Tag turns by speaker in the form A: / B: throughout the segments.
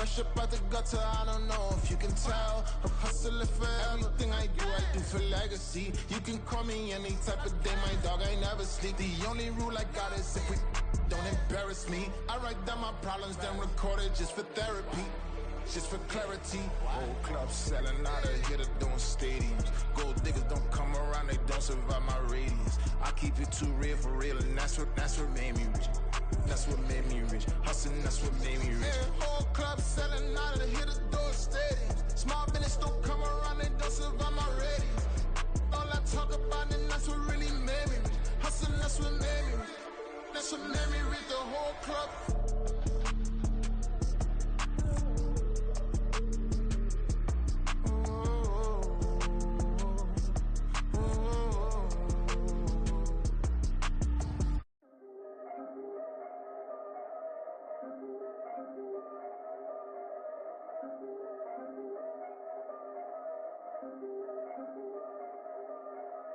A: fresh up out the gutter, I don't know if you can tell. I'm hustling for everything I do for legacy. You can call me any type of day, my dog, I never sleep. The only rule I got is if we don't embarrass me. I write down my problems, then record it just for therapy. Just for clarity, whole club selling out of here to doing stadiums. Gold diggers don't come around, they don't survive my radius. I keep it too real for real, and that's what made me rich. That's what made me rich. Hustling, that's what made me rich. Yeah, whole club selling out of here to doing stadiums. Small business don't come around, they don't survive my radius. All I talk about, and that's what really made me rich. Hustling, that's what made me rich. That's what made me rich. The whole club.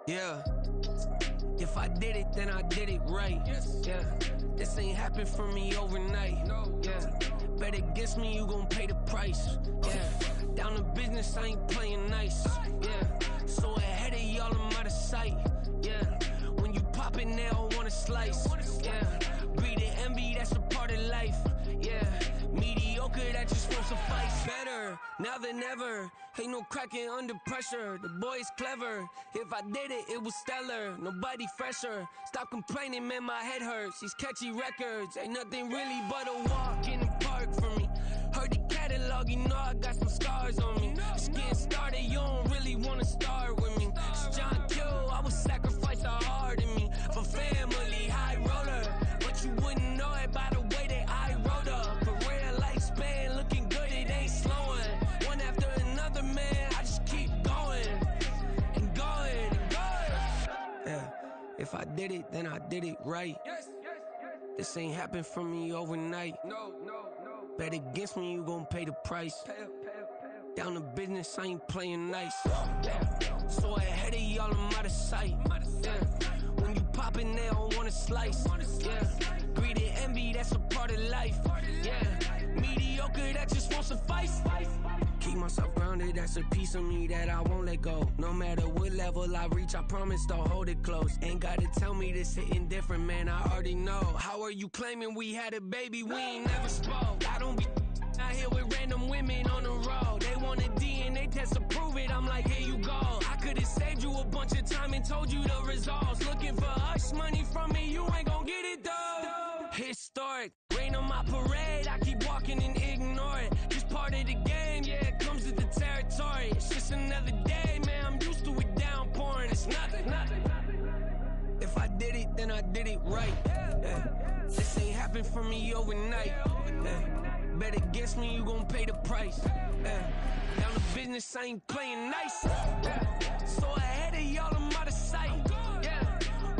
B: Yeah, if I did it, then I did it right. Yeah, this ain't happened for me overnight. Yeah, bet against me, you gon' pay the price. Yeah, down to business, I ain't playing nice. Yeah, so ahead of y'all, I'm out of sight. Yeah, when you pop it, they don't wanna slice. Yeah, greed and envy, that's a part of life. Yeah, mediocre, that just won't suffice. Better now than ever. Ain't no cracking under pressure. The boy's clever. If I did it, it was stellar. Nobody fresher. Stop complaining, man, my head hurts. These catchy records ain't nothing really but a walk in the park for me. Heard the catalog, you know I got some scars on me. Just getting started, you don't really wanna start with me. It's John Kill, I would sacrifice a heart in me for family, high roller. But you wouldn't know it by the way that I wrote up. Career lifespan looking good, it ain't slowing. One after another, man, I just keep going and going and going. Yeah, if I did it, then I did it right. This ain't happened for me overnight. No. Bet against me, you gon' pay the price. Down to business, I ain't playing nice. Yeah. So ahead of y'all, I'm out of sight. Yeah. When you poppin', they don't wanna slice. Yeah. Greed and envy, that's a part of life. Yeah. Mediocre, that just won't suffice. Keep myself grounded, that's a piece of me that I won't let go. No matter what level I reach, I promise to hold it close. Ain't gotta tell me this hitting different, man, I already know. How are you claiming we had a baby, we ain't never spoke? I don't be out here with random women on the road. They want a DNA test to prove it, I'm like, here you go. I could've saved you a bunch of time and told you the results. Looking for hush money from me, you ain't gon' get it though. Historic, rain on my parade, I keep walking and ignore it. Just part of the game, yeah, it comes with the territory. It's just another day, man, I'm used to it downpouring. It's nothing. If I did it, then I did it right. Yeah. This ain't happened for me overnight. Yeah. Bet against me, you gon' pay the price. Yeah. Down to business, I ain't playing nice. Yeah. So ahead of y'all, I'm out of sight. Yeah.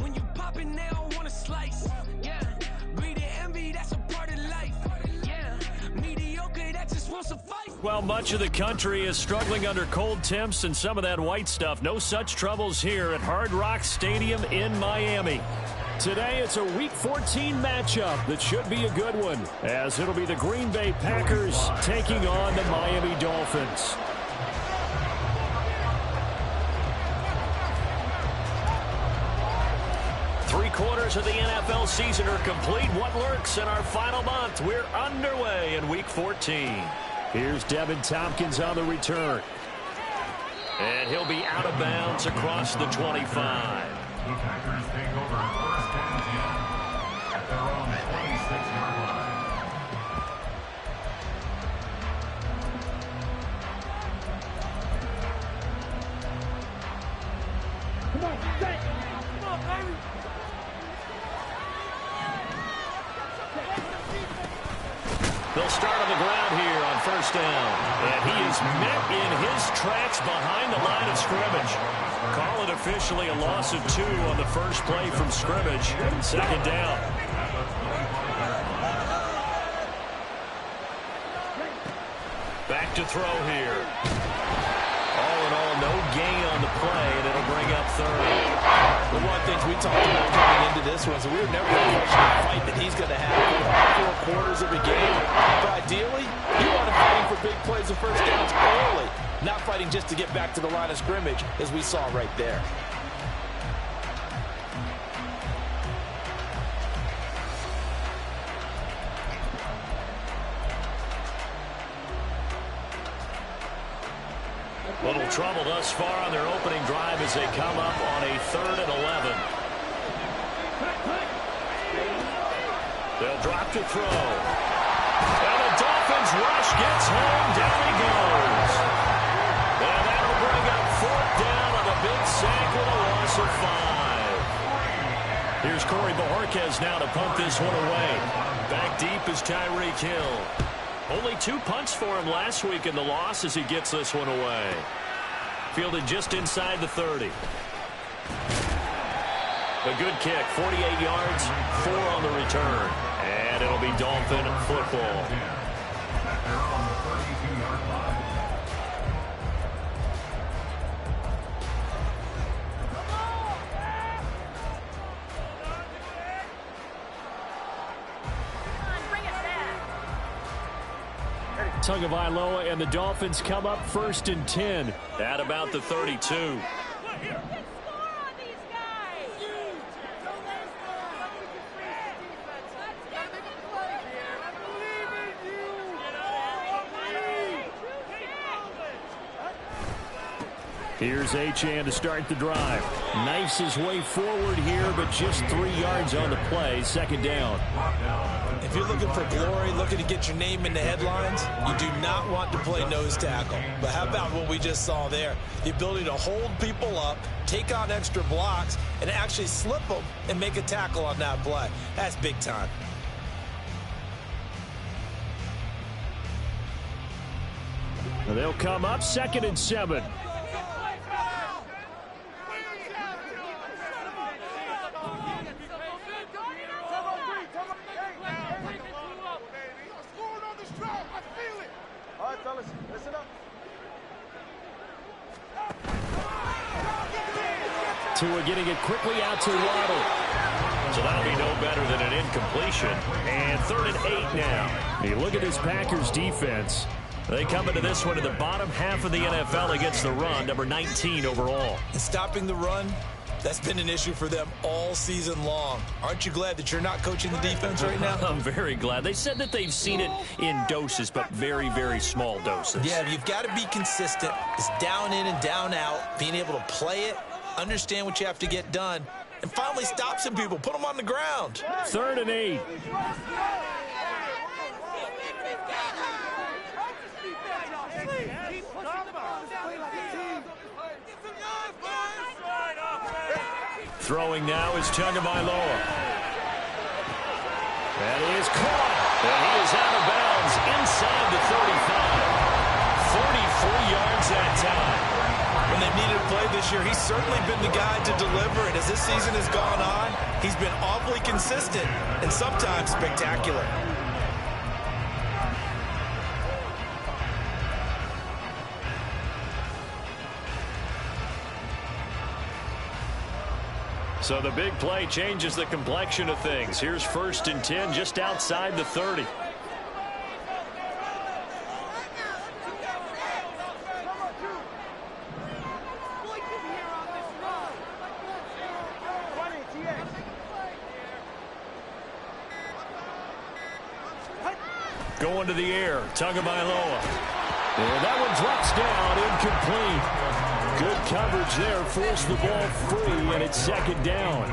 B: When you poppin', they don't wanna slice. Yeah. Greed and envy, that's a part of life. Yeah. Mediocre, that just won't suffice.
C: Well, much of the country is struggling under cold temps and some of that white stuff. No such troubles here at Hard Rock Stadium in Miami. Today, it's a Week 14 matchup that should be a good one, as it'll be the Green Bay Packers taking on the Miami Dolphins. Three-quarters of the NFL season are complete. What lurks in our final month? We're underway in Week 14. Here's Devin Tompkins on the return. And he'll be out of bounds across the 25.
D: The Packers take over first and 10 at their own 26-yard line.
E: Come on, Zach. Come on, baby.
C: They'll start on the ground here on first down. And he is met in his tracks behind the line of scrimmage. Call it officially a loss of 2 on the first play from scrimmage. Second down. Back to throw here. All in all, no gain on the play, and it'll bring up third.
F: The one thing we talked about coming into this one, so we were never going to question the fight that he's going to have for all 4 quarters of the game. But ideally, you want to plays of first downs early, not fighting just to get back to the line of scrimmage, as we saw right there.
C: Little trouble thus far on their opening drive as they come up on a 3rd and 11. They'll drop to throw. And the Dolphins rush gets home. Down he goes. And that'll bring up 4th down on a big sack with a loss of 5. Here's Corey Bojorquez now to punt this one away. Back deep is Tyreek Hill. Only 2 punts for him last week in the loss as he gets this one away. Fielded just inside the 30. A good kick, 48 yards, 4 on the return. And it'll be Dolphin football. Tagovailoa and the Dolphins come up 1st and 10 at about the 32. Here's Achane to start the drive. Knifes his way forward here, but just 3 yards on the play. 2nd down.
F: If you're looking for glory, looking to get your name in the headlines, you do not want to play nose tackle. But how about what we just saw there? The ability to hold people up, take on extra blocks, and actually slip them and make a tackle on that play. That's big time.
C: They'll come up 2nd and 7. Tua getting it quickly out to Waddle. So that'll be no better than an incompletion. And 3rd and 8 now. You look at this Packers defense. They come into this one in the bottom half of the NFL against the run, number 19 overall.
F: And stopping the run, that's been an issue for them all season long. Aren't you glad that you're not coaching the defense right now?
C: I'm very glad. They said that they've seen it in doses, but very, very small doses.
F: Yeah, you've got to be consistent. It's down in and down out, being able to play it, understand what you have to get done, and finally stop some people, put them on the ground.
C: 3rd and 8. Throwing now is Tagovailoa. That is caught. And he is out of bounds inside the 35. 44 yards that time.
F: When they've needed to play this year, he's certainly been the guy to deliver. And as this season has gone on, he's been awfully consistent and sometimes spectacular.
C: So the big play changes the complexion of things. Here's 1st and 10 just outside the 30. Going to the air, Tagovailoa. And that one drops down, incomplete. Good coverage there, forced the ball free, and it's 2nd down.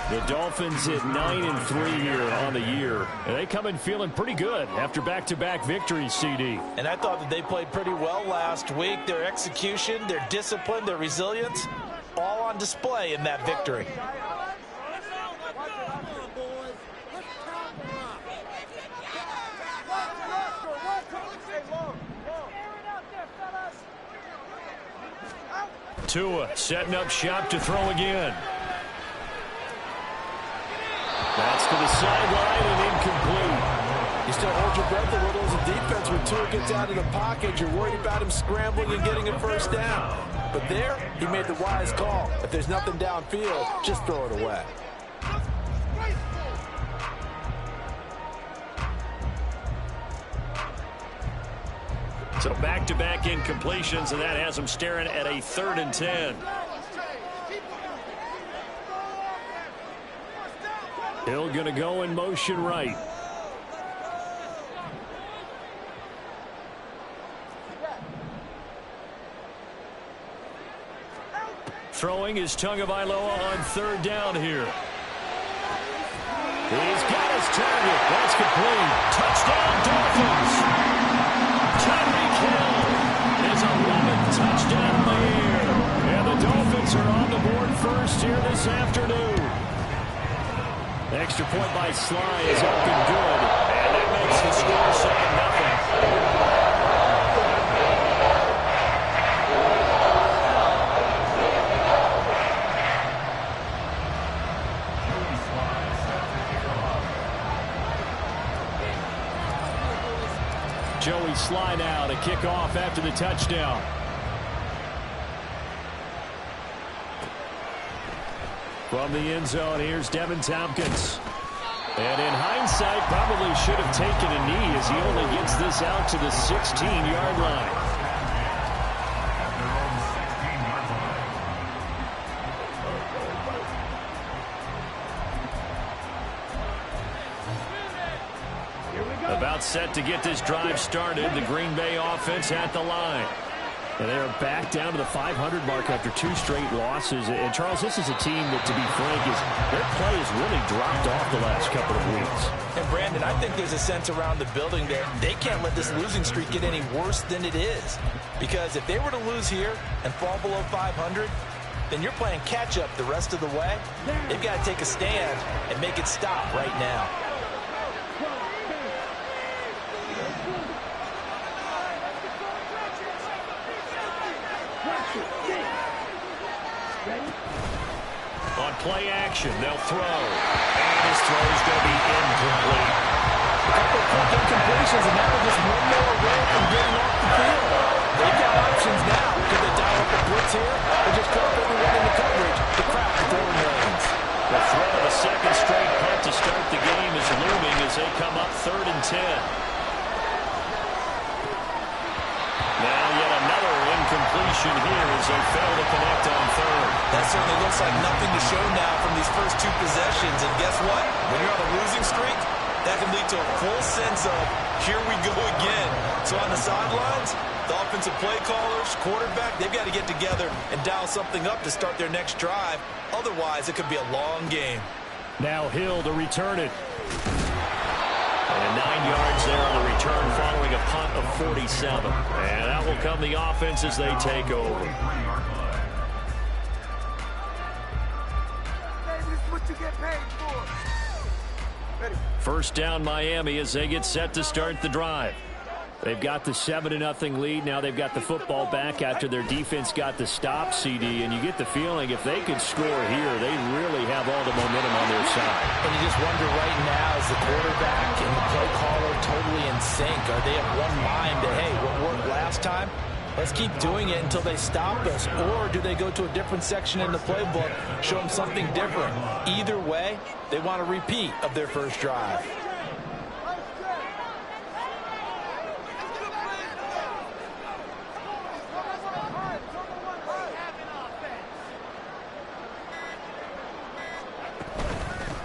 C: The Dolphins at 9-3 here on the year. And they come in feeling pretty good after back-to-back victories, CD.
F: And I thought that they played pretty well last week. Their execution, their discipline, their resilience, all on display in that victory.
C: Tua setting up shop to throw again. That's to the sideline and incomplete.
F: You still hold your breath a little as a defense when Tua gets out of the pocket. You're worried about him scrambling and getting a 1st down. But there, he made the wise call. If there's nothing downfield, just throw it away.
C: So back-to-back incompletions, and that has them staring at a 3rd and 10. Hill going to go in motion right. Throwing is Tagovailoa on 3rd down here. He's got his target. That's complete. Touchdown, Dolphins. Tyreek Hill is 11th touchdown of the year. And the Dolphins are on the board first here this afternoon. Extra point by Sly is up and good. And that makes the score 7-0. Joey Sly now to kick off after the touchdown. From the end zone, here's Devin Tompkins. And in hindsight, probably should have taken a knee as he only gets this out to the 16-yard line. About set to get this drive started. The Green Bay offense at the line. And they are back down to the 500 mark after 2 straight losses. And, Charles, this is a team that, to be frank, their play has really dropped off the last couple of weeks.
F: And, Brandon, I think there's a sense around the building that they can't let this losing streak get any worse than it is. Because if they were to lose here and fall below 500, then you're playing catch-up the rest of the way. They've got to take a stand and make it stop right now.
C: On play action, they'll throw. And his throw is going to be incomplete.
F: A couple of quick incompletions, and now they're just one more away from getting off the field. They've got options now. Could they dial up the blitz here, or just drop everyone into coverage to crack the throwing lanes?
C: The throw of a second straight punt to start the game is looming as they come up 3rd and 10. Now yet another incompletion here as they fail to connect on 3rd.
F: That certainly looks like nothing to show now from these first 2 possessions. And guess what? When you're on a losing streak, that can lead to a full sense of, here we go again. So on the sidelines, the offensive play callers, quarterback, they've got to get together and dial something up to start their next drive. Otherwise, it could be a long game.
C: Now Hill to return it. And 9 yards there on the return following a punt of 47. And that will come the offense as they take over. First down Miami as they get set to start the drive. They've got the 7-0 lead. Now they've got the football back after their defense got the stop, CD. And you get the feeling if they could score here, they really have all the momentum on their side.
F: And you just wonder right now, is the quarterback and the play caller totally in sync? Are they of one mind that, hey, what worked last time? Let's keep doing it until they stop us. Or do they go to a different section in the playbook, show them something different? Either way, they want a repeat of their first drive.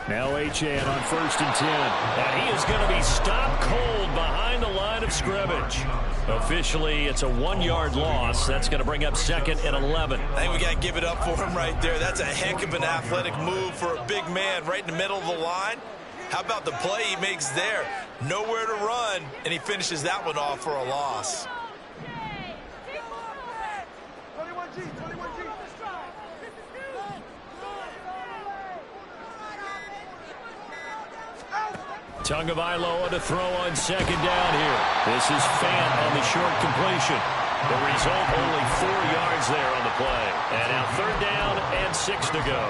C: Now Achane on 1st and 10. And he is going to be stopped cold behind the line of scrimmage. Officially, it's a 1-yard loss. That's going to bring up 2nd and 11.
F: I think we got to give it up for him right there. That's a heck of an athletic move for a big man right in the middle of the line. How about the play he makes there? Nowhere to run, and he finishes that one off for a loss.
C: Tagovailoa to throw on 2nd down here. This is Phins on the short completion. The result, only 4 yards there on the play. And now 3rd down and 6 to go.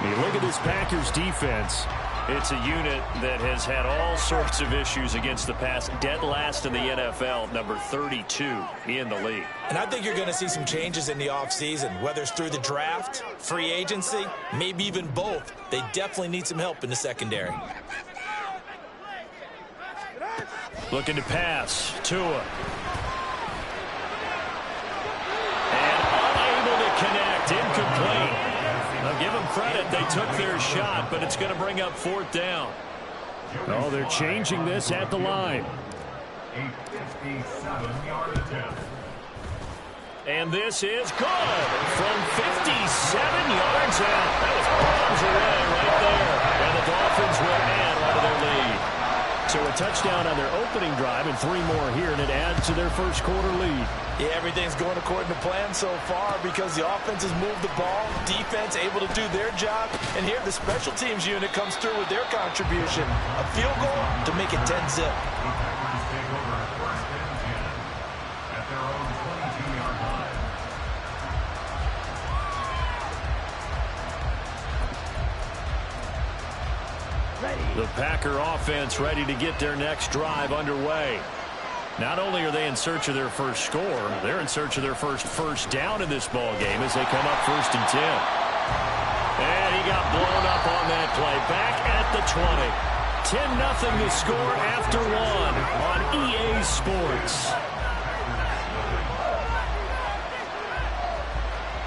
C: You look at this Packers defense. It's a unit that has had all sorts of issues against the pass. Dead last in the NFL, number 32 in the league.
F: And I think you're going to see some changes in the offseason, whether it's through the draft, free agency, maybe even both. They definitely need some help in the secondary.
C: Looking to pass. Tua. credit, they took their shot, but it's going to bring up 4th down. Oh, they're changing this at the line.
D: A 57-yard attempt.
C: And this is good from 57 yards out. That was bombs away right there. And the Dolphins will add on to their lead. So a touchdown on their opening drive and 3 more here, and it adds to their first quarter lead.
F: Yeah, everything's going according to plan so far because the offense has moved the ball, defense able to do their job, and here the special teams unit comes through with their contribution. A field goal to make it 10-zip.
D: The Packers take over 1st and 10 at their own 22-yard line.
C: The Packer offense ready to get their next drive underway. Not only are they in search of their first score, they're in search of their first down in this ball game as they come up 1st and 10. And he got blown up on that play. Back at the 20. 10-0 the score after 1 on EA Sports.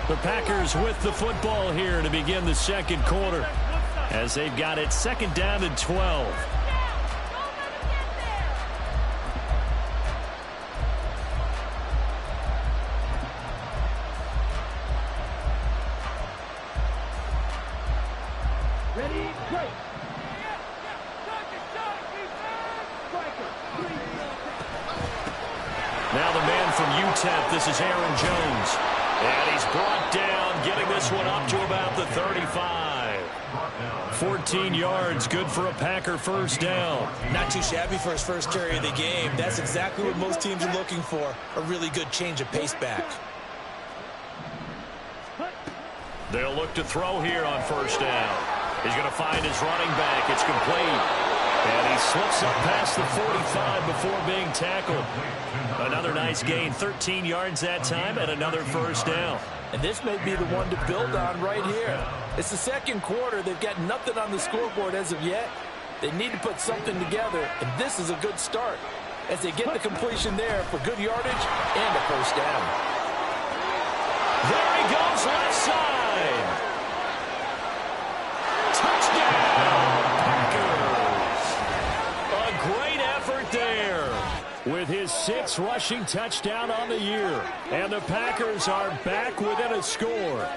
C: The Packers with the football here to begin the second quarter as they've got it 2nd down and 12.
E: Ready, break.
C: Now the man from UTEP, this is Aaron Jones. And he's brought down, getting this one up to about the 35. 14 yards, good for a Packer first down.
F: Not too shabby for his first carry of the game. That's exactly what most teams are looking for, a really good change of pace back.
C: They'll look to throw here on first down. He's going to find his running back. It's complete. And he slips up past the 45 before being tackled. Another nice gain, 13 yards that time, and another first down.
F: And this may be the one to build on right here. It's the second quarter. They've got nothing on the scoreboard as of yet. They need to put something together, and this is a good start as they get the completion there for good yardage and a first down.
C: There he goes, left side. Touchdown, Packers. A great effort there with his 6th rushing touchdown on the year. And the Packers are back within a score.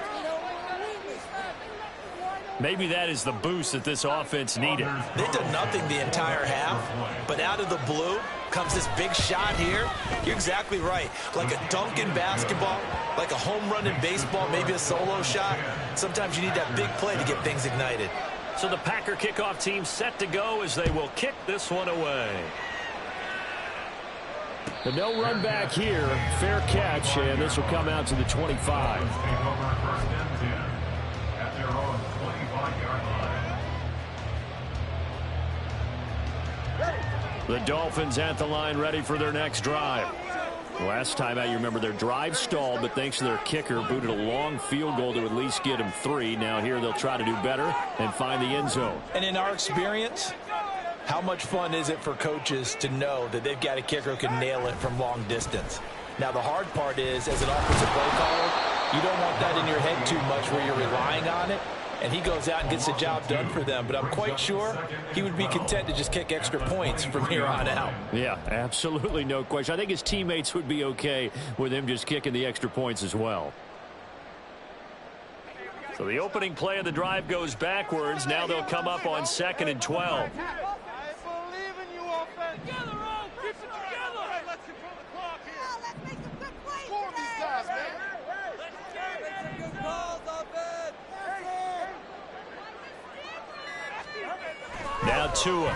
C: Maybe that is the boost that this offense needed.
F: They've done nothing the entire half, but out of the blue comes this big shot here. You're exactly right. Like a dunk in basketball, like a home run in baseball, maybe a solo shot. Sometimes you need that big play to get things ignited.
C: So the Packer kickoff team set to go as they will kick this one away. The no run back here, fair catch, and this will come out to the 25.
D: Take over 1st and 10 at their own 25-yard line.
C: The Dolphins at the line ready for their next drive. Last time out, you remember their drive stalled, but thanks to their kicker, booted a long field goal to at least get him 3. Now here they'll try to do better and find the end zone.
F: And in our experience, how much fun is it for coaches to know that they've got a kicker who can nail it from long distance? Now, the hard part is, as an offensive play caller, you don't want that in your head too much where you're relying on it, and he goes out and gets the job done for them. But I'm quite sure he would be content to just kick extra points from here on out.
C: Yeah, absolutely no question. I think his teammates would be okay with him just kicking the extra points as well. So the opening play of the drive goes backwards. Now they'll come up on 2nd and 12. Now Tua.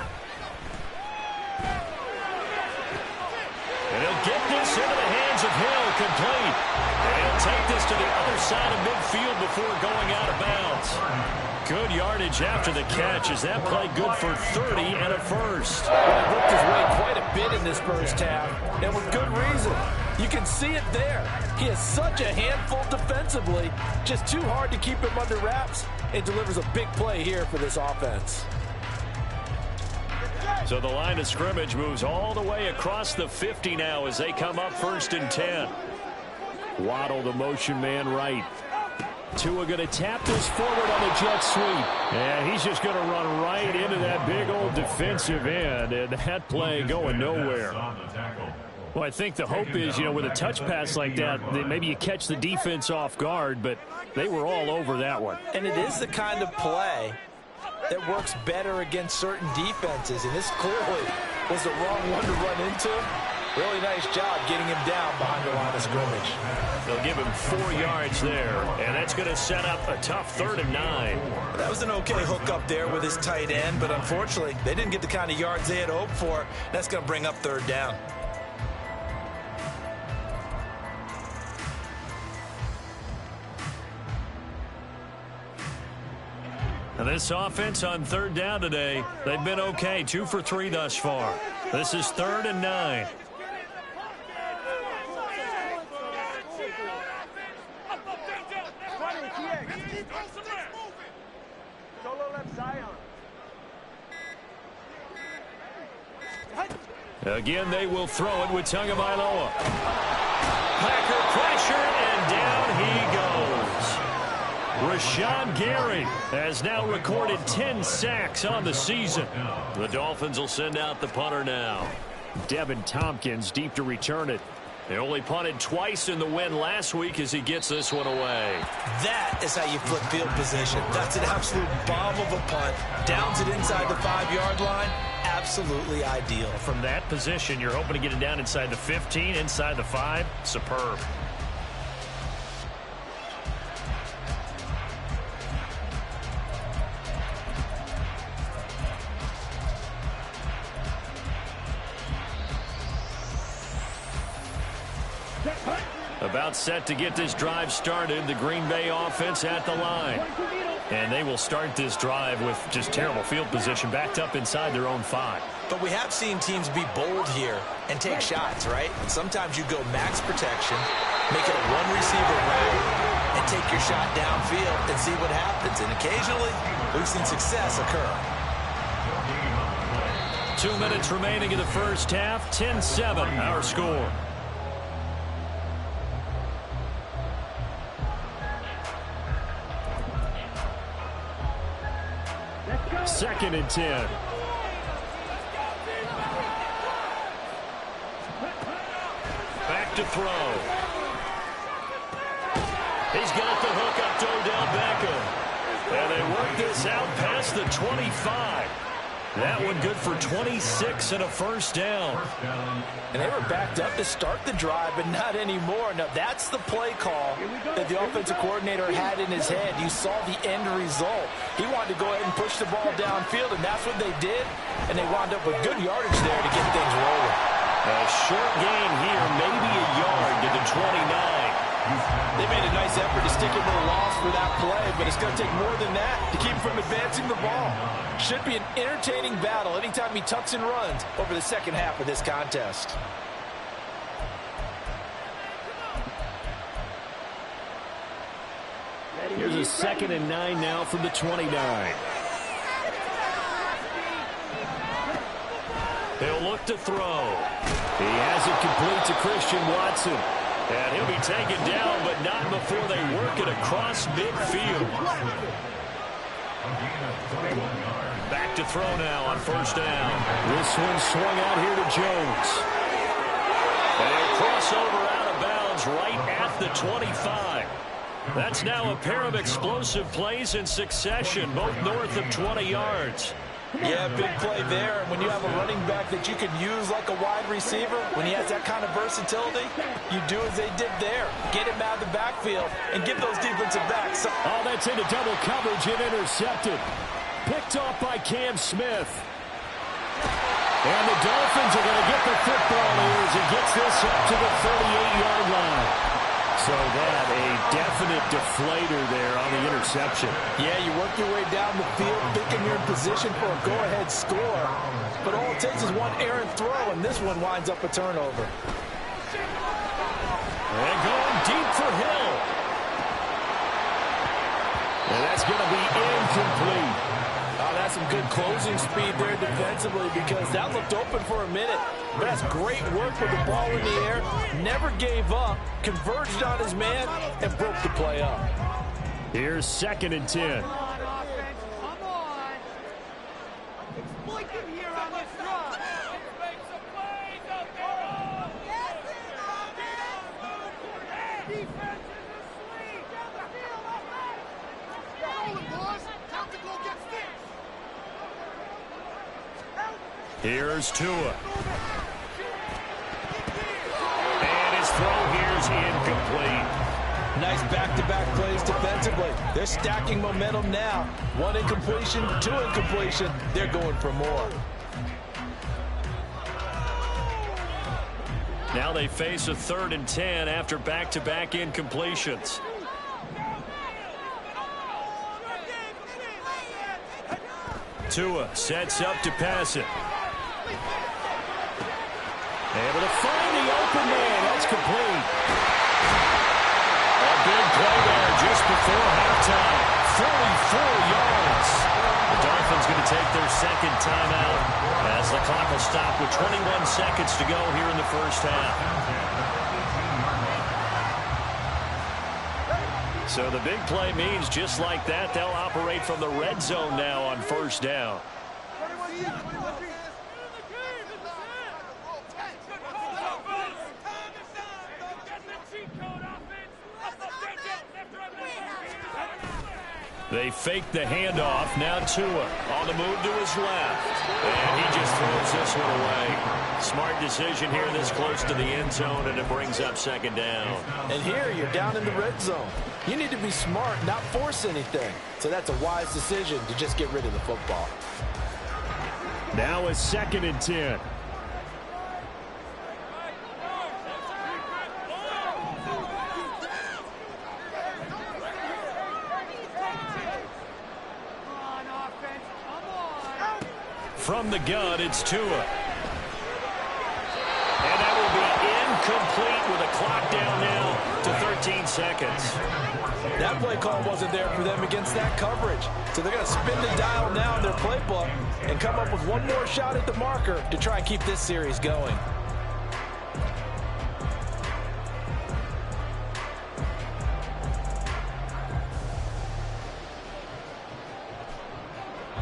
C: And he'll get this into the hands of Hill, complete. And he'll take this to the other side of midfield before going out of bounds. Good yardage after the catch. Is that play good for 30 and a first?
F: Well, he worked his way quite a bit in this first half, and with good reason. You can see it there. He is such a handful defensively, just too hard to keep him under wraps, and delivers a big play here for this offense.
C: So the line of scrimmage moves all the way across the 50 now as they come up 1st and 10. Waddle, the motion man right. Tua going to tap this forward on the jet sweep. And he's just going to run right into that big old defensive end. And that play going nowhere. Well, I think the hope is, with a touch pass like that, maybe you catch the defense off guard, but they were all over that one.
F: And it is the kind of play that works better against certain defenses. And this clearly was the wrong one to run into. Really nice job getting him down behind the line of scrimmage.
C: They'll give him 4 yards there, and that's going to set up a tough 3rd and 9.
F: That was an okay hook up there with his tight end, but unfortunately, they didn't get the kind of yards they had hoped for. That's going to bring up 3rd down.
C: Now this offense on 3rd down today, they've been okay, 2 for 3 thus far. This is 3rd and 9. Again, they will throw it with Tagovailoa. Packer pressure, and down he goes. Rashawn Gary has now recorded 10 sacks on the season. The Dolphins will send out the punter now. Devin Tompkins deep to return it. They only punted twice in the win last week as he gets this one away.
F: That is how you flip field position. That's an absolute bomb of a punt. Downs it inside the 5-yard line. Absolutely ideal.
C: From that position, you're hoping to get it down inside the 15, inside the 5. Superb. About set to get this drive started. The Green Bay offense at the line. And they will start this drive with just terrible field position, backed up inside their own 5.
F: But we have seen teams be bold here and take shots, right? And sometimes you go max protection, make it a one-receiver route, and take your shot downfield and see what happens. And occasionally, we've seen success occur.
C: 2 minutes remaining in the first half. 10-7, our score. Second and 10. Back to throw. He's got the hook up to Odell Beckham. And they work this out past the 25. That one good for 26 and a first down.
F: And they were backed up to start the drive, but not anymore. Now, that's the play call that the offensive coordinator had in his head. You saw the end result. He wanted to go ahead and push the ball downfield, and that's what they did. And they wound up with good yardage there to get things rolling.
C: A short gain here, maybe a yard to the 29.
F: They made a nice effort to stick him with a loss for that play, but it's going to take more than that to keep him from advancing the ball. Should be an entertaining battle anytime he tucks and runs over the second half of this contest.
C: Here's a 2nd and 9 now from the 29. He'll look to throw. He has it complete to Christian Watson. And he'll be taken down, but not before they work it across midfield. Back to throw now on first down. This one swung out here to Jones. And a crossover out of bounds right at the 25. That's now a pair of explosive plays in succession, both north of 20 yards.
F: Yeah, big play there. And when you have a running back that you can use like a wide receiver, when he has that kind of versatility, you do as they did there. Get him out of the backfield and give those defensive backs.
C: Oh, that's into double coverage and intercepted. Picked off by Cam Smith. And the Dolphins are going to get the football here as he gets this up to the 38-yard line. So that a definite deflator there on the interception.
F: Yeah, you work your way down the field thinking you're in position for a go-ahead score. But all it takes is one errant throw, and this one winds up a turnover.
C: And going deep for Hill. And that's going to be incomplete.
F: Oh, that's some good closing speed there defensively because that looked open for a minute. But that's great work with the ball in the air. Never gave up, converged on his man, and broke the play up.
C: Here's 2nd and 10.
E: Come on, offense. Come on. Exploit them here on this run. Let's make some plays out there. Defense is asleep. Down the field, offense. Rolling, boys. Time to go get fixed.
C: Here's Tua. And his throw here's incomplete.
F: Nice back-to-back plays defensively. They're stacking momentum now. 1 incompletion, 2 incompletion. They're going for more.
C: Now they face a 3rd and 10 after back-to-back incompletions. Tua sets up to pass it. Able to find the open man. That's complete. A big play there just before halftime. 44 yards. The Dolphins going to take their 2nd timeout as the clock will stop with 21 seconds to go here in the first half. So the big play means just like that, they'll operate from the red zone now on 1st down. They fake the handoff. Now Tua on the move to his left. And he just throws this one away. Smart decision here this close to the end zone, and it brings up 2nd down.
F: And here you're down in the red zone. You need to be smart, not force anything. So that's a wise decision to just get rid of the football.
C: Now a 2nd and 10. From the gun, it's Tua. And that will be incomplete with a clock down now to 13 seconds.
F: That play call wasn't there for them against that coverage. So they're going to spin the dial now in their playbook and come up with one more shot at the marker to try and keep this series going.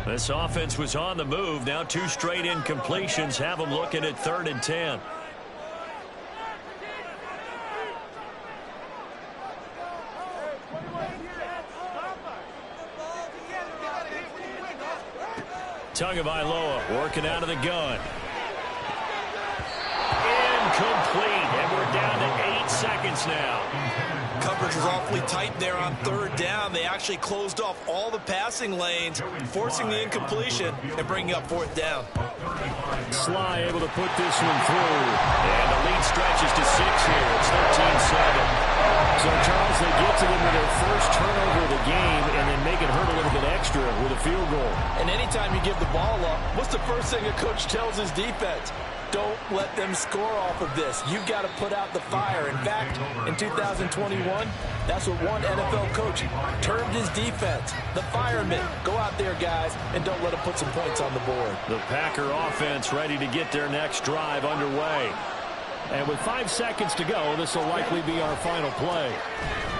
C: This offense was on the move. Now 2 straight incompletions have them looking at 3rd and 10. Tagovailoa working out of the gun. Incomplete, and we're down to 8 seconds now.
F: Coverage was awfully tight there on 3rd down. They actually closed off all the passing lanes, forcing the incompletion and bringing up 4th down.
C: Sly able to put this one through. And the lead stretches to 6 here. It's 13-7. So, Charles, they get to them with their first turnover of the game and then make it hurt a little bit extra with a field goal.
F: And anytime you give the ball up, what's the first thing a coach tells his defense? Don't let them score off of this. You've got to put out the fire. In fact, in 2021, that's what one NFL coach termed his defense. The firemen. Go out there, guys, and don't let them put some points on the board.
C: The Packer offense ready to get their next drive underway. And with 5 seconds to go, this will likely be our final play.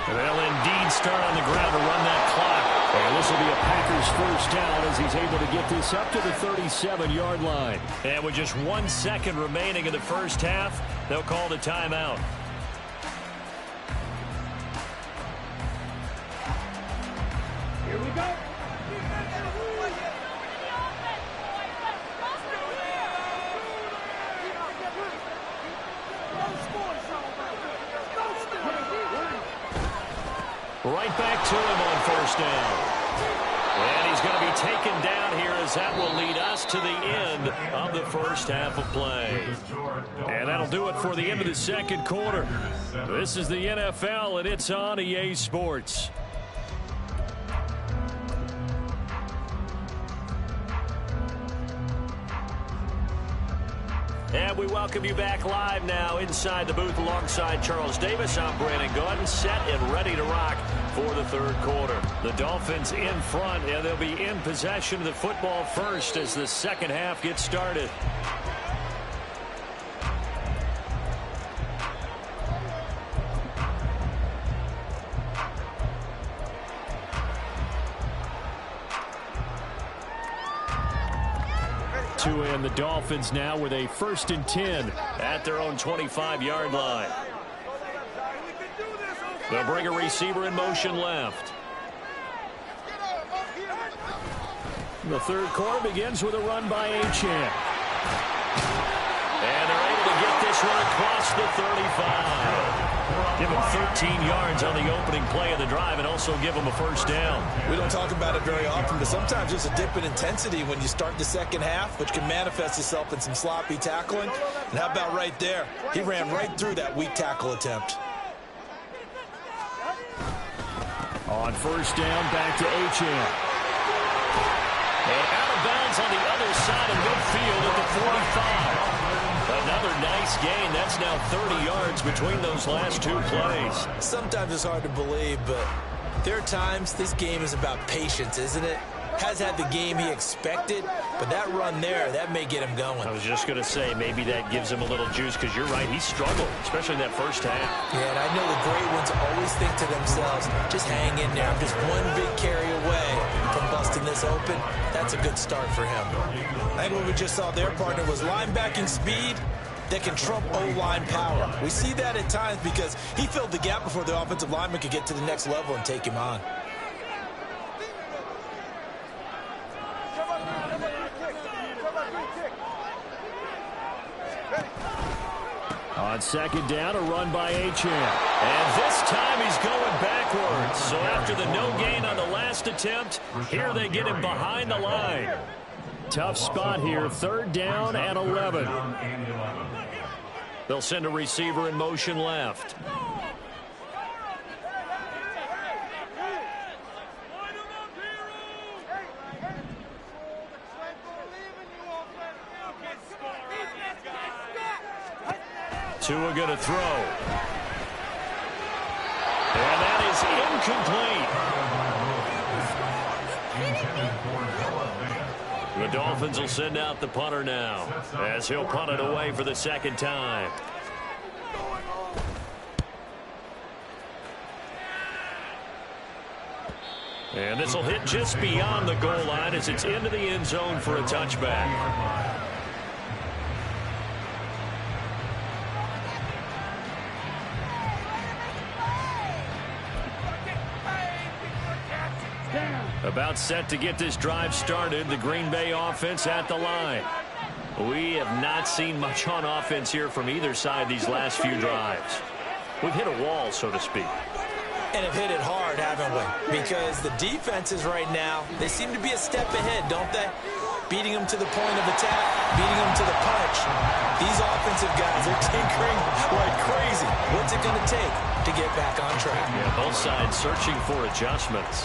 C: They'll indeed start on the ground to run that clock. And this will be a Packers first down as he's able to get this up to the 37-yard line. And with just 1 second remaining in the first half, they'll call the timeout.
E: Here we go.
C: Right back to him on first down. And he's going to be taken down here as that will lead us to the end of the first half of play. And that'll do it for the end of the second quarter. This is the NFL, and it's on EA Sports. And we welcome you back live now inside the booth alongside Charles Davis. I'm Brandon Gordon, set and ready to rock for the third quarter. The Dolphins in front, and they'll be in possession of the football first as the second half gets started. to end. The Dolphins now with a 1st and 10 at their own 25-yard line. They'll bring a receiver in motion left. The third quarter begins with a run by Achane. And they're able to get this one across the 35. Give them 13 yards on the opening play of the drive and also give them a 1st down.
F: We don't talk about it very often, but sometimes there's a dip in intensity when you start the second half, which can manifest itself in some sloppy tackling. And how about right there? He ran right through that weak tackle attempt.
C: On 1st down, back to Achane. And out of bounds on the other side of midfield at the 45. Another nice gain. That's now 30 yards between those last 2 plays.
F: Sometimes it's hard to believe, but there are times this game is about patience, isn't it? Has had the game he expected, but that run there, that may get him going.
C: I was just going to say, maybe that gives him a little juice, because you're right, he struggled, especially in that first half.
F: Yeah, and I know the great ones always think to themselves, just hang in there. I'm just one big carry away from busting this open. That's a good start for him. I think what we just saw there, partner, was linebacking speed that can trump O-line power. We see that at times because he filled the gap before the offensive lineman could get to the next level and take him on.
C: On 2nd down, a run by Achane. And this time he's going backwards. So after the no gain on the last attempt, here they get him behind the line. Tough spot here, 3rd down and 11. They'll send a receiver in motion left. Tua going to throw. And that is incomplete. The Dolphins will send out the punter now, as he'll punt it away for the 2nd time. And this will hit just beyond the goal line as it's into the end zone for a touchback. About set to get this drive started. The Green Bay offense at the line. We have not seen much on offense here from either side these last few drives. We've hit a wall, so to speak.
F: And have hit it hard, haven't we? Because the defenses right now, they seem to be a step ahead, don't they? Beating them to the point of attack, beating them to the punch. These offensive guys are tinkering like crazy. What's it going to take to get back on track?
C: Yeah, both sides searching for adjustments.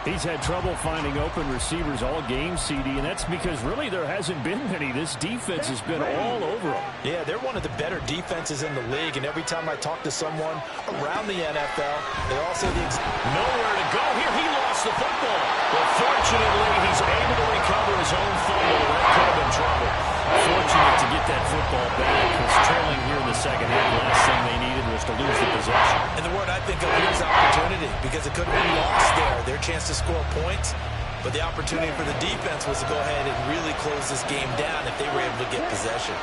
C: He's had trouble finding open receivers all game, CD, and that's because really there hasn't been many. This defense has been all over them.
F: Yeah, they're one of the better defenses in the league, and every time I talk to someone around the NFL, they all say
C: nowhere to go here. He lost the football. But fortunately, he's able to recover his own fumble. That could have been trouble. Fortunate to get that football back. Was trailing here in the 2nd half. Last thing they needed was to lose the possession.
F: And the word I think of here is opportunity, because it could have been lost there. Their chance to score points, but the opportunity for the defense was to go ahead and really close this game down if they were able to get possession.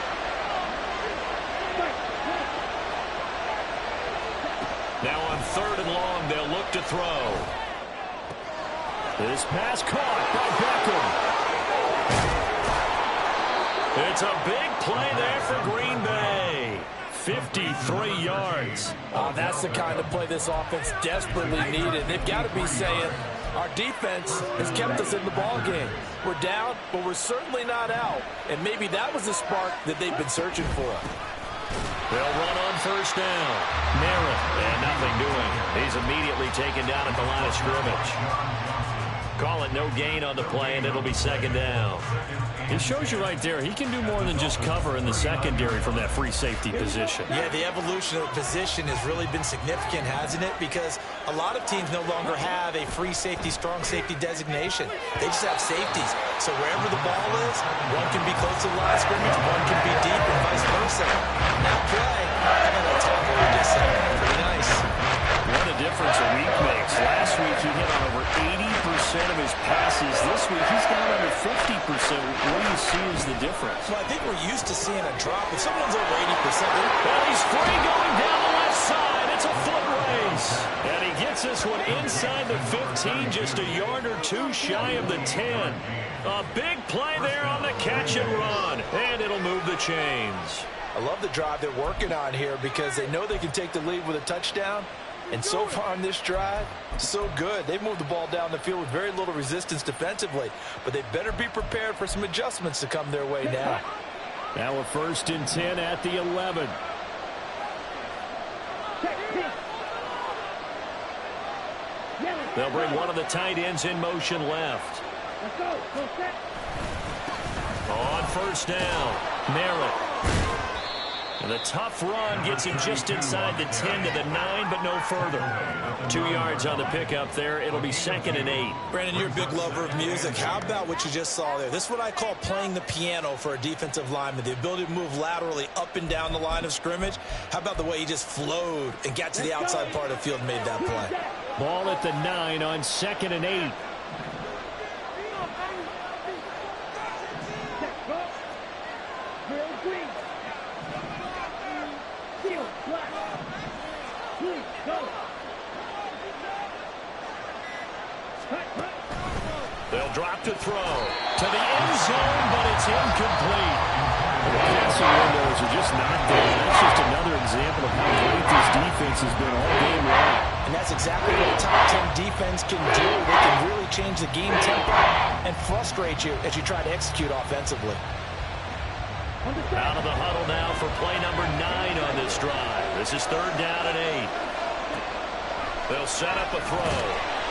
C: Now on 3rd and long, they'll look to throw. This pass caught by Beckham. It's a big play there for Green Bay. 53 yards.
F: Oh, that's the kind of play this offense desperately needed. They've got to be saying, our defense has kept us in the ball game. We're down, but we're certainly not out. And maybe that was the spark that they've been searching for.
C: They'll run on 1st down. Merritt, and nothing doing. He's immediately taken down at the line of scrimmage. Call it no gain on the play, and it'll be 2nd down. It shows you right there, he can do more than just cover in the secondary from that free safety position.
F: Yeah, the evolution of the position has really been significant, hasn't it? Because a lot of teams no longer have a free safety, strong safety designation. They just have safeties. So wherever the ball is, one can be close to the line of scrimmage, one can be deep, and vice versa. That play, how about that tackle we just said? Pretty nice.
C: What a difference a week makes. Last week he hit on over 80% of his passes. This week he's down under 50%. What do you see as the difference?
F: Well, I think we're used to seeing a drop. If someone's over 80%,
C: well, he's free going down the left side. It's a foot race. And he gets this one inside the 15, just a yard or two shy of the 10. A big play there on the catch and run. And it'll move the chains.
F: I love the drive they're working on here because they know they can take the lead with a touchdown. And so far on this drive, so good. They've moved the ball down the field with very little resistance defensively. But they better be prepared for some adjustments to come their way now.
C: Now we're 1st and 10 at the 11. They'll bring one of the tight ends in motion left. On 1st down, Merritt. And the tough run gets him just inside the 10 to the 9, but no further. 2 yards on the pickup there. It'll be 2nd and 8.
F: Brandon, you're a big lover of music. How about what you just saw there? This is what I call playing the piano for a defensive lineman. The ability to move laterally up and down the line of scrimmage. How about the way he just flowed and got to the outside part of the field and made that play?
C: Ball at the 9 on 2nd and 8. They'll drop to throw to the end zone, but it's incomplete. The passing windows are just not there. That's just another example of how great this defense has been all game long.
F: And that's exactly what a top 10 defense can do. They can really change the game tempo and frustrate you as you try to execute offensively.
C: Out of the huddle now for play number 9 on this drive. This is 3rd down and 8. They'll set up a throw.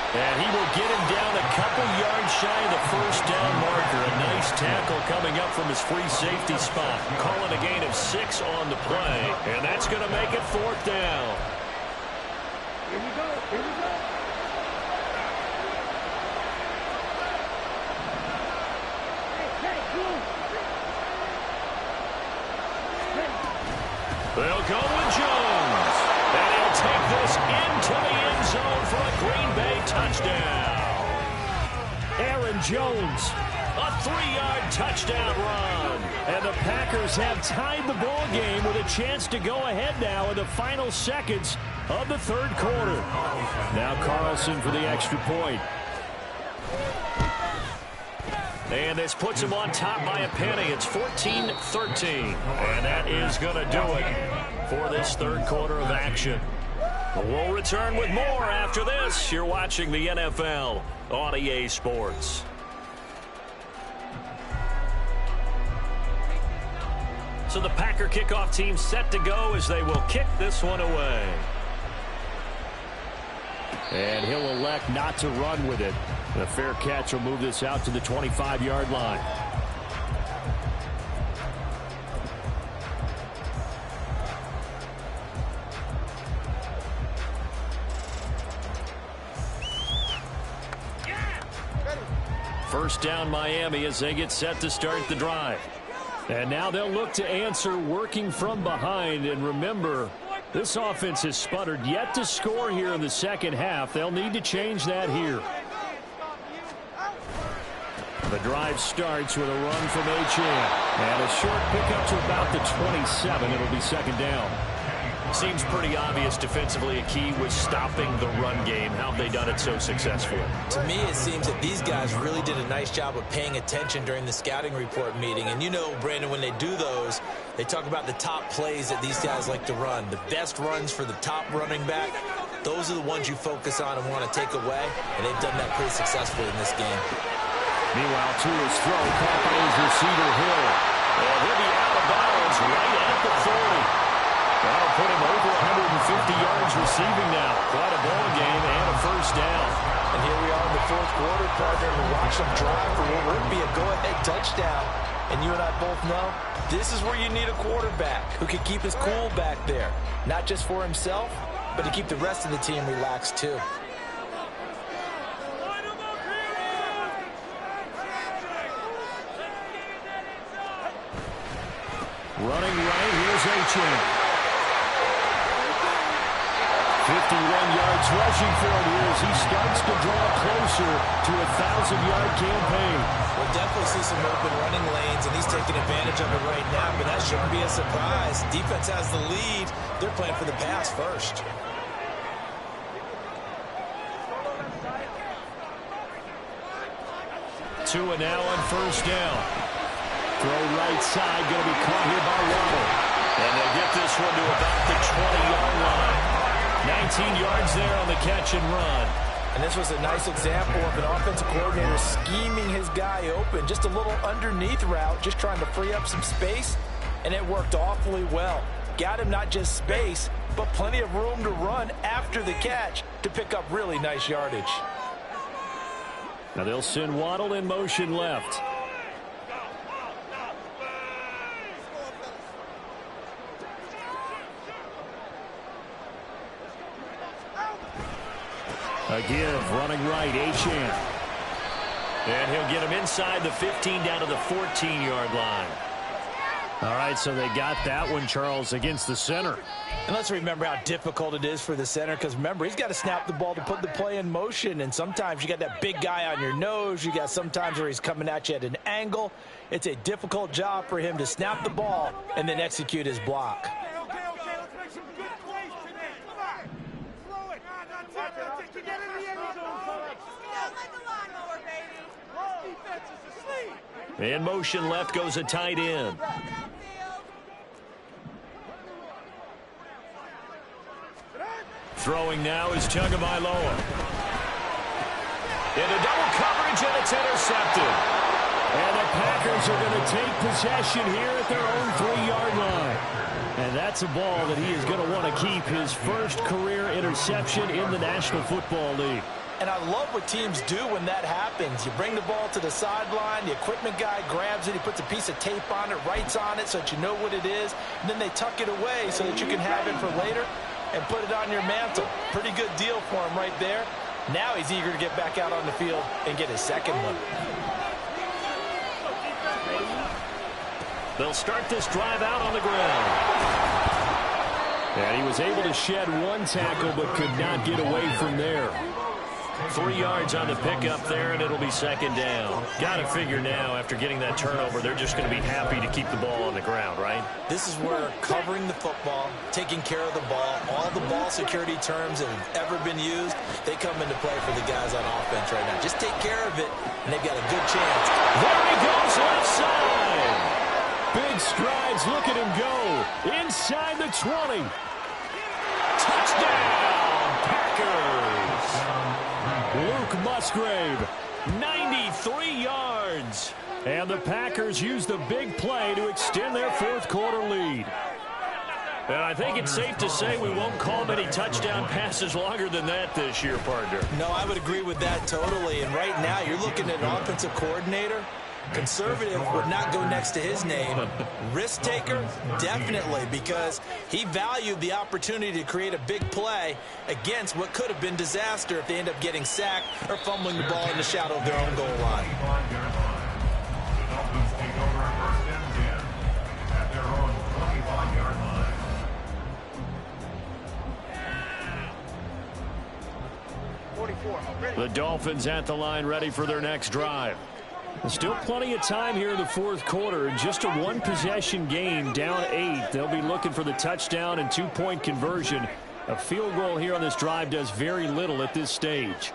C: And he will get him down a couple yards shy of the 1st down marker. A nice tackle coming up from his free safety spot. Calling a gain of 6 on the play. And that's going to make it 4th down.
E: Here we go. Here we go.
C: They'll go with Jones. And he'll take this into the end zone for a Green Bay touchdown. Aaron Jones, a 3-yard touchdown run. And the Packers have tied the ball game with a chance to go ahead now in the final seconds of the 3rd quarter. Now Carlson for the extra point. And this puts him on top by a penny. It's 14-13. And that is going to do it for this 3rd quarter of action. We'll return with more after this. You're watching the NFL on EA Sports. So the Packer kickoff team set to go as they will kick this one away. And he'll elect not to run with it. The fair catch will move this out to the 25-yard line. First down Miami as they get set to start the drive. And now they'll look to answer working from behind. And remember, this offense has sputtered yet to score here in the 2nd half. They'll need to change that here. The drive starts with a run from Achane. And a short pickup to about the 27. It'll be 2nd down. Seems pretty obvious defensively a key was stopping the run game. How have they done it so successfully?
F: To me, it seems that these guys really did a nice job of paying attention during the scouting report meeting. And you know, Brandon, when they do those, they talk about the top plays that these guys like to run. The best runs for the top running back, those are the ones you focus on and want to take away. And they've done that pretty successfully in this game.
C: Meanwhile, to his throw, caught by his receiver Hill. And he'll be out of bounds right at the 30. That'll put him over 150 yards receiving now. Quite a ball game and a 1st down.
F: And here we are in the 4th quarter, partner, and watch them drive for what would be a go-ahead touchdown. And you and I both know this is where you need a quarterback who can keep his cool back there. Not just for himself, but to keep the rest of the team relaxed too.
C: Running right, here's Achane. yards rushing for him here as he starts to draw closer to a 1,000-yard campaign.
F: We'll definitely see some open running lanes, and he's taking advantage of it right now, but that shouldn't be a surprise. Defense has the lead. They're playing for the pass first.
C: Tua now on first down. Throw right side, going to be caught here by Waddle. And they get this one to about the 20-yard line. 19 yards there on the catch and run.
F: And this was a nice example of an offensive coordinator scheming his guy open. Just a little underneath route, just trying to free up some space, and it worked awfully well. Got him not just space, but plenty of room to run after the catch to pick up really nice yardage.
C: Now they'll send Waddle in motion left. Again, running right, Achane. And he'll get him inside the 15 down to the 14-yard line. All right, so they got that one, Charles, against the center.
F: And let's remember how difficult it is for the center, because remember, he's got to snap the ball to put the play in motion, and sometimes you got that big guy on your nose. You got sometimes where he's coming at you at an angle. It's a difficult job for him to snap the ball and then execute his block.
E: Okay, let's make some good plays today. Come on. Throw it. Get in the end zone.
G: Like a lawnmower, baby.
E: This defense is asleep.
C: In motion left goes a tight end. Throwing now is Tagovailoa. Into double coverage, and it's intercepted. And the Packers are going to take possession here at their own 3-yard line. And that's a ball that he is going to want to keep, his first career interception in the National Football League.
F: And I love what teams do when that happens. You bring the ball to the sideline, the equipment guy grabs it, he puts a piece of tape on it, writes on it so that you know what it is, and then they tuck it away so that you can have it for later and put it on your mantle. Pretty good deal for him right there. Now he's eager to get back out on the field and get his second one.
C: They'll start this drive out on the ground. And he was able to shed one tackle but could not get away from there. 3 yards on the pickup there, and it'll be second down. Got to figure now, after getting that turnover, they're just going to be happy to keep the ball on the ground, right?
F: This is where covering the football, taking care of the ball, all the ball security terms that have ever been used, they come into play for the guys on offense right now. Just take care of it, and they've got a good chance.
C: There he goes, left side. Big strides, look at him go. Inside the 20. Touchdown, Packers. Luke Musgrave, 93 yards. And the Packers use the big play to extend their fourth-quarter lead. And I think it's safe to say we won't call many touchdown passes longer than that this year, partner.
F: No, I would agree with that totally. And right now, you're looking at an offensive coordinator. Conservative would not go next to his name. Risk taker, definitely, because he valued the opportunity to create a big play against what could have been disaster if they end up getting sacked or fumbling the ball in the shadow of their own goal line.
D: The Dolphins take over on first and 10 at their own 25-yard line.
E: 44.
C: The Dolphins at the line, ready for their next drive. There's still plenty of time here in the fourth quarter. Just a one-possession game, down 8. They'll be looking for the touchdown and 2-point conversion. A field goal here on this drive does very little at this stage.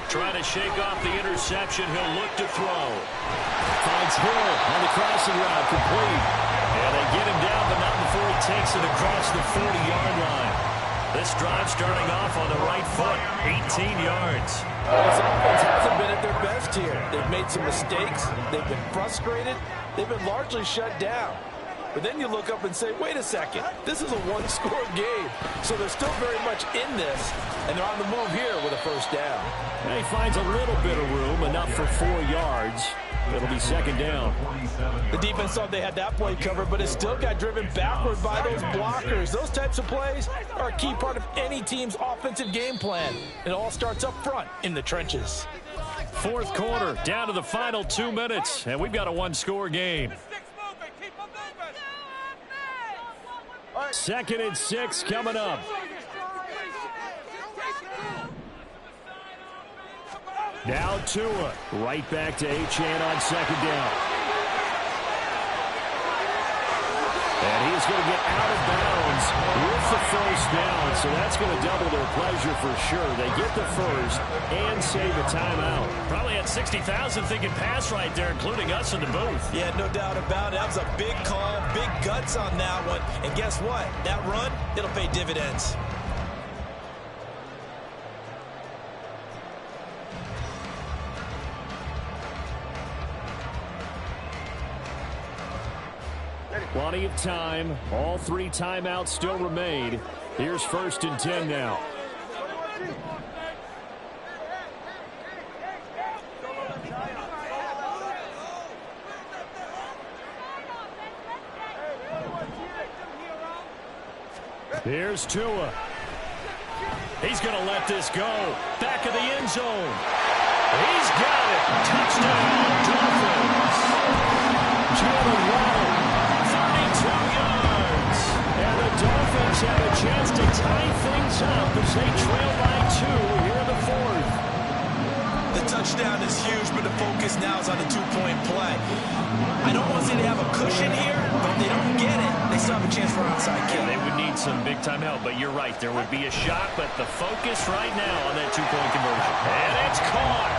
C: Trying to shake off the interception. He'll look to throw. Finds Hill on the crossing route, complete. And they get him down, but not before he takes it across the 40-yard line. This drive starting off on the right foot, 18 yards.
F: This offense hasn't been at their best here. They've made some mistakes. They've been frustrated. They've been largely shut down. But then you look up and say, wait a second, this is a one-score game. So they're still very much in this, and they're on the move here with a first down.
C: And he finds a little bit of room, enough for 4 yards. It'll be second down.
F: The defense thought they had that play covered, but it still got driven backward by those blockers. Those types of plays are a key part of any team's offensive game plan. It all starts up front in the trenches.
C: Fourth quarter, down to the final 2 minutes, and we've got a one-score game. Second and 6 coming up. Now Tua, right back to Achane on second down. And he's going to get out of bounds with the first down, so that's going to double their pleasure for sure. They get the first and save a timeout. Probably had 60,000 thinking pass right there, including us in the booth.
F: Yeah, no doubt about it. That was a big call, big guts on that one. And guess what? That run, it'll pay dividends.
C: Plenty of time. All 3 timeouts still remain. Here's 1st and 10 now. Here's Tua. He's going to let this go. Back of the end zone. He's got it. Touchdown, Dolphins. Jalen Waddle. 32 yards. And the Dolphins have a chance to tie things up as they trail by 2 here in the 4th.
F: The touchdown is huge, but the focus now is on the 2-point play. I don't want to say they have a cushion here, but if they don't get it, they still have a chance for onside kick.
C: They would need some big-time help, but you're right. There would be a shot, but the focus right now on that 2-point conversion. And it's caught.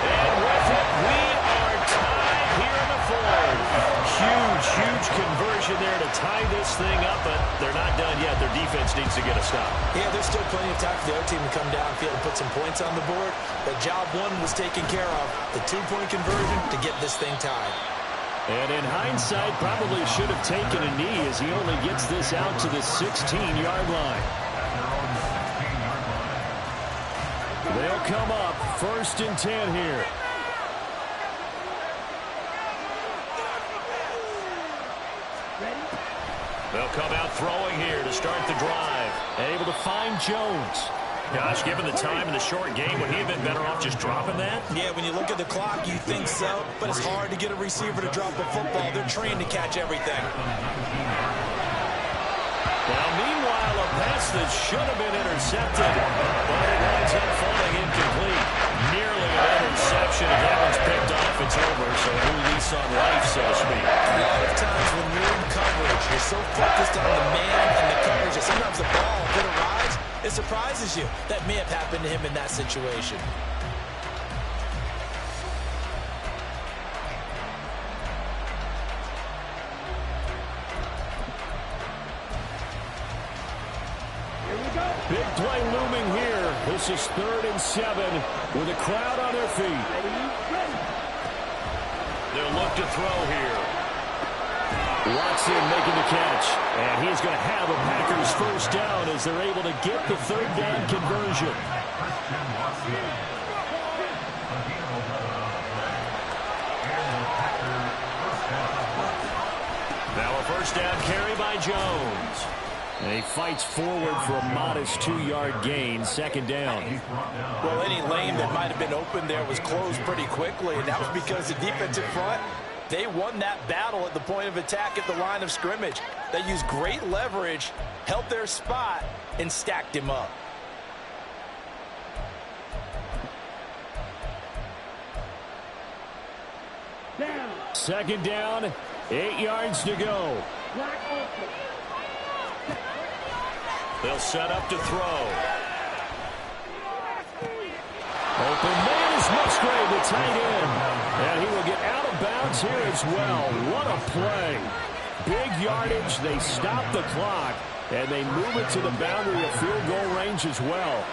C: And with it, we are tied here in the 4th. Huge conversion there to tie this thing up, but they're not done yet. Their defense needs to get a stop.
F: Yeah, there's still plenty of time for the other team to come downfield and put some points on the board. But job 1 was taken care of. The 2-point conversion to get this thing tied.
C: And in hindsight, probably should have taken a knee as he only gets this out to the 16-yard line. They'll come up 1st and 10 here. They'll come out throwing here to start the drive. Able to find Jones. Gosh, given the time in the short game, would he have been better off just dropping that?
F: Yeah, when you look at the clock, you think so, but it's hard to get a receiver to drop a football. They're trained to catch everything.
C: Now, meanwhile, a pass that should have been intercepted, but it winds up falling incomplete. Nearly an interception. If that one's picked off, it's over, so a new lease on life, so to speak.
F: A lot of times when you're in coverage, you're so focused on the man and the coverage that sometimes the ball could arrive. It surprises you. That may have happened to him in that situation.
C: Big play looming here. This is 3rd and 7 with a crowd on their feet. They'll look to throw here. Watson making the catch. And he's going to have a Packers first down as they're able to get the 3rd down conversion. Now a first down carry by Jones. And he fights forward for a modest 2-yard gain, 2nd down.
F: Well, any lane that might have been open there was closed pretty quickly, and that was because the defensive front, they won that battle at the point of attack at the line of scrimmage. They used great leverage, held their spot, and stacked him up.
C: Second down, 8 yards to go. They'll set up to throw. Open man is Musgrave, the tight end. And he will get out of bounds here as well. What a play. Big yardage. They stop the clock, and they move it to the boundary of field goal range as well.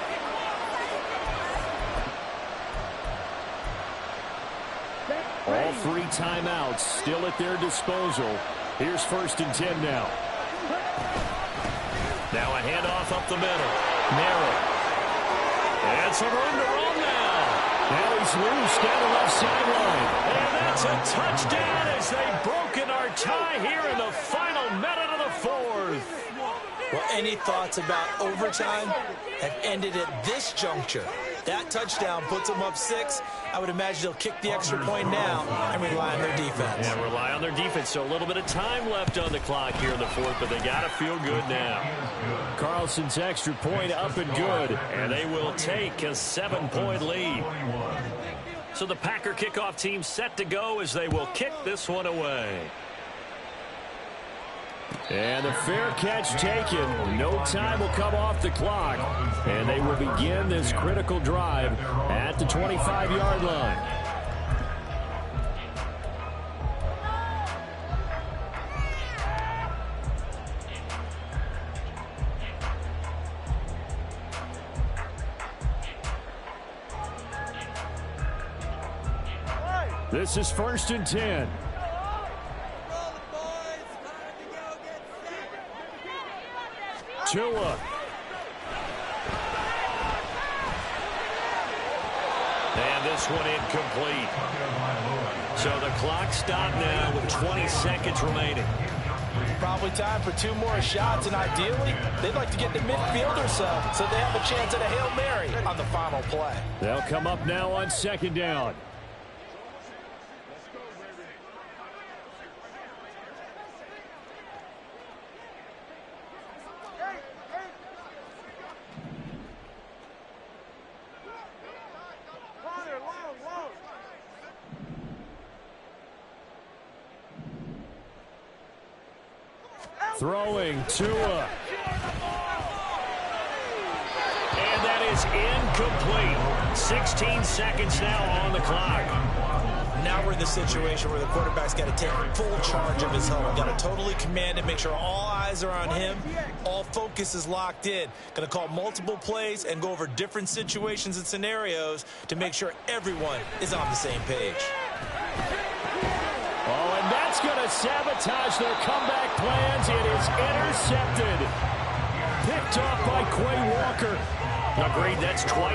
C: All 3 timeouts still at their disposal. Here's 1st and 10 now. Now a handoff up the middle. Narrow. And some room to run now. Now he's loose down the left sideline. And that's a touchdown as they've broken our tie here in the final minute of the 4th.
F: Well, any thoughts about overtime have ended at this juncture. That touchdown puts them up 6. I would imagine they'll kick the extra point now and rely on their defense.
C: Yeah, rely on their defense. So a little bit of time left on the clock here in the fourth, but they got to feel good now. Carlson's extra point up and good, and they will take a 7-point lead. So the Packer kickoff team set to go as they will kick this one away. And the fair catch taken. No time will come off the clock. And they will begin this critical drive at the 25-yard line. This is 1st and 10. Tua. And this one incomplete. So the clock stopped now with 20 seconds remaining.
F: Probably time for 2 more shots, and ideally, they'd like to get to midfield or so they have a chance at a Hail Mary on the final play.
C: They'll come up now on 2nd down. Throwing Tua. And that is incomplete. 16 seconds now on the clock.
F: Now we're in the situation where the quarterback's got to take full charge of his helmet. Got to totally command it, make sure all eyes are on him. All focus is locked in. Going to call multiple plays and go over different situations and scenarios to make sure everyone is on the same page.
C: Oh, and that's going to sabotage their comeback plans. It is intercepted. Picked off by Quay Walker. Agreed, that's twice.